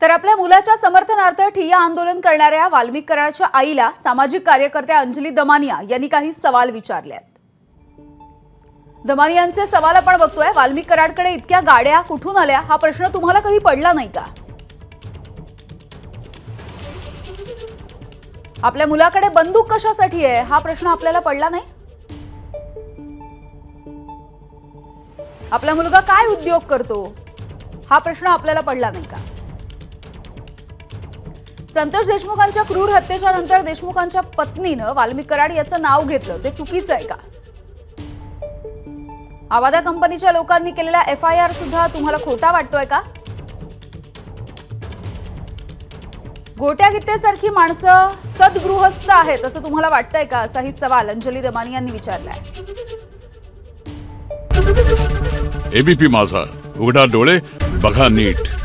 तर आपल्या मुलाच्या समर्थनार्थ ठिय्या आंदोलन करणाऱ्या वाल्मिक कराडच्या आईला सामाजिक कार्यकर्त्या अंजली दमानिया यांनी काही सवाल विचारले आहेत। दमानियांचे सवाल आपण बघतोय। वाल्मिक कराडकडे इतक्या गाड्या कुठून आल्या हा प्रश्न तुम्हाला कधी पडला नाही का? आपल्या मुलाकडे बंदूक कशासाठी आहे हा प्रश्न आपल्याला पडला नाही? आपला मुलगा काय उद्योग करतो हा प्रश्न आपल्याला पडला नाही का? संतोष देशमुखांच्या क्रूर हत्येच्या नंतर देशमुखांच्या पत्नीने वाल्मिक कराड याचं नाव घेतलं, ते चुकीचं आहे का? आवादा कंपनीच्या लोकांनी केलेला FIR सुद्धा तुम्हाला खोटा वाटतोय का? गोट्या गित्तेसारखी माणसं सद्गृहस्थ आहेत असं तुम्हाला वाटतंय का? असाही सवाल अंजली दमानिया यांनी विचारलाय। ABP माझा, उघडा डोळे बघा नीट।